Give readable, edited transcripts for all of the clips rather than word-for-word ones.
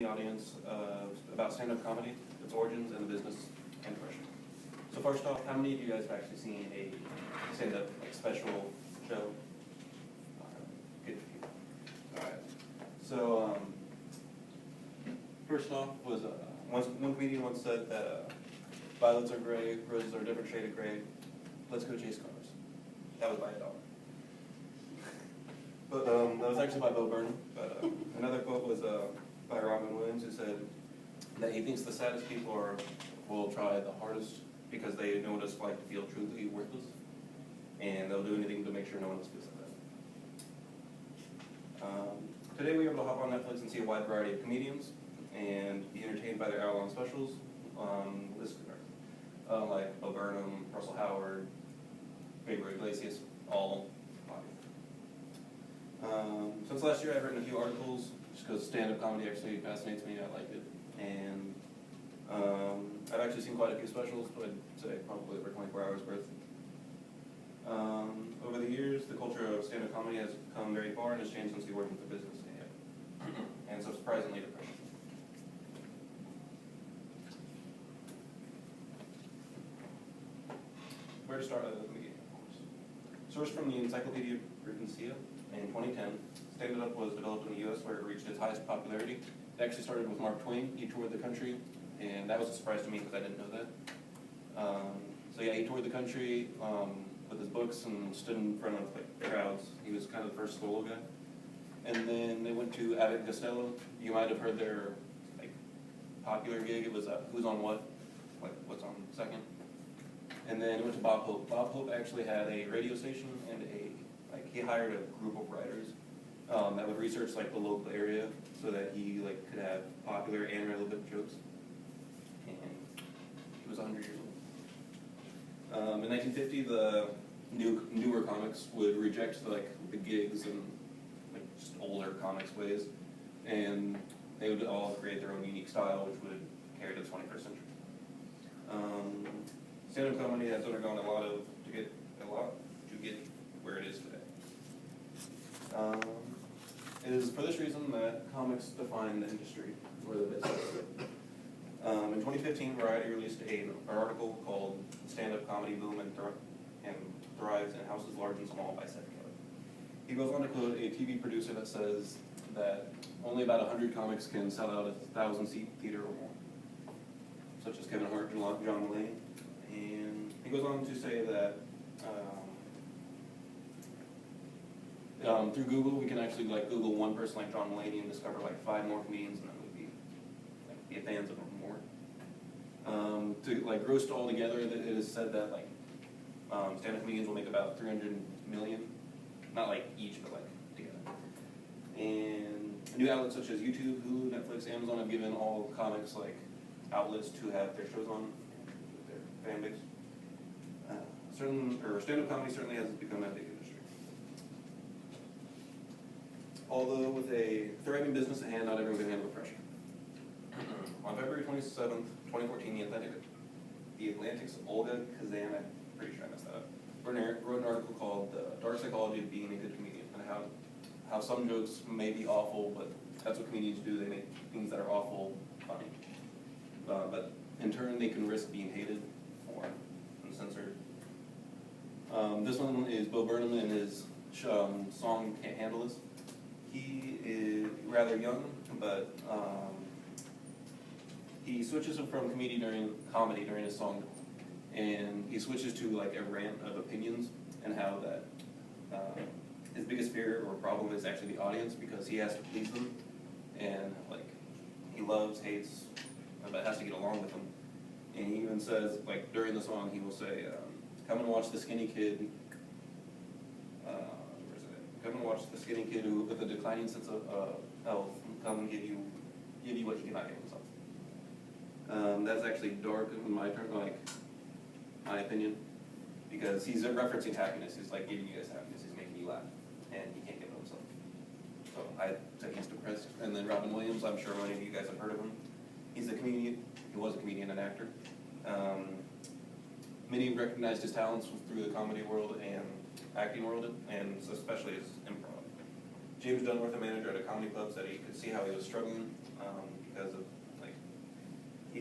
the audience about stand-up comedy, its origins, and the business and profession. So first off, how many of you guys have actually seen a stand-up special show? Good. All right. So first off was one comedian once said that violets are gray, roses are a different shade of gray. Let's go chase cars. That was by a dog. But that was actually by Bo Burnham. But another quote was by Robin Williams, who said that he thinks the saddest people will try the hardest because they know what it's like to feel truly worthless, and they'll do anything to make sure no one else feels like that. Today we were able to hop on Netflix and see a wide variety of comedians and be entertained by their hour-long specials. Like Bo Burnham, Russell Howard, Gabriel Iglesias, all popular. Since last year I've written a few articles just because stand-up comedy actually fascinates me. I like it. And I've actually seen quite a few specials, but I'd say probably over 24 hours worth. Over the years, the culture of stand-up comedy has come very far and has changed since we worked with the business and so surprisingly depression. Where to start at the beginning, of course. Sourced from the Encyclopedia Britannica in 2010, stand-up was developed in the US where it reached its highest popularity. It actually started with Mark Twain. He toured the country, and that was a surprise to me because I didn't know that. So yeah, he toured the country with his books and stood in front of crowds. He was kind of the first solo guy. And then they went to Abbott and Costello. You might have heard their popular gig. It was Who's on What? What's on second? And then it went to Bob Hope. Bob Hope actually had a radio station and he hired a group of writers that would research the local area so that he could have popular and relevant jokes. And he was 100 years old. In 1950, the newer comics would reject the gigs and just older comics ways, and they would all create their own unique style, which would carry to the 21st century. Stand-up comedy has undergone a lot to get where it is today. It is for this reason that comics define the industry, or the business. In 2015, Variety released an article called "Stand-Up Comedy Boom and Thrives in Houses Large and Small" by Seth Keller. He goes on to quote a TV producer that says that only about 100 comics can sell out a 1,000-seat theater or more, such as Kevin Hart and John Mulaney. And he goes on to say that through Google, we can actually Google one person like John Mulaney and discover 5 more comedians, and then we'd be fans of them more. To gross all together, it is said that stand-up comedians will make about 300 million, not each, but together. And new outlets such as YouTube, Hulu, Netflix, Amazon have given all comics outlets to have their shows on with their fan base. Stand-up comedy certainly has become a big industry. Although with a thriving business at hand, not everyone can handle the pressure. On February 27th, 2014, The Atlantic's Olga Kazan, I'm pretty sure I messed that up, wrote an article called "The Dark Psychology of Being a Good Comedian," and how some jokes may be awful, but that's what comedians do. They make things that are awful funny. But in turn, they can risk being hated or censored. This one is Bo Burnham and his song "Can't Handle This." He is rather young, but he switches from comedy during his song, and he switches to a rant of opinions and how that his biggest fear or problem is actually the audience because he has to please them, and he loves, hates, but has to get along with them. And he even says during the song he will say, "Come and watch the skinny kid." Come and watch the skinny kid who, with a declining sense of health, come and give you what he cannot give himself. That's actually dark in my my opinion, because he's referencing happiness. He's giving you guys happiness. He's making you laugh, and he can't give it himself. So I say he's depressed. And then Robin Williams, I'm sure many of you guys have heard of him. He's a comedian. He was a comedian and actor. Many recognized his talents through the comedy world and acting world, and especially his improv. James Dunworth, a manager at a comedy club, said he could see how he was struggling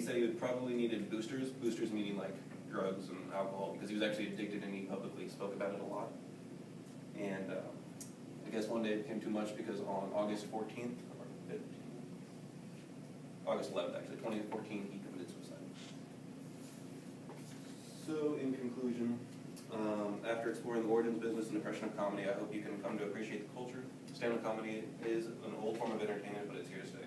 said he would probably needed boosters, boosters meaning like drugs and alcohol, because he was actually addicted and he publicly spoke about it a lot. And I guess one day it became too much because on August 14th, or 15th, August 11th actually, 2014, he committed suicide. So in conclusion, after exploring the origins, business, and depression of comedy, I hope you can come to appreciate the culture. Stand-up comedy is an old form of entertainment, but it's here to stay.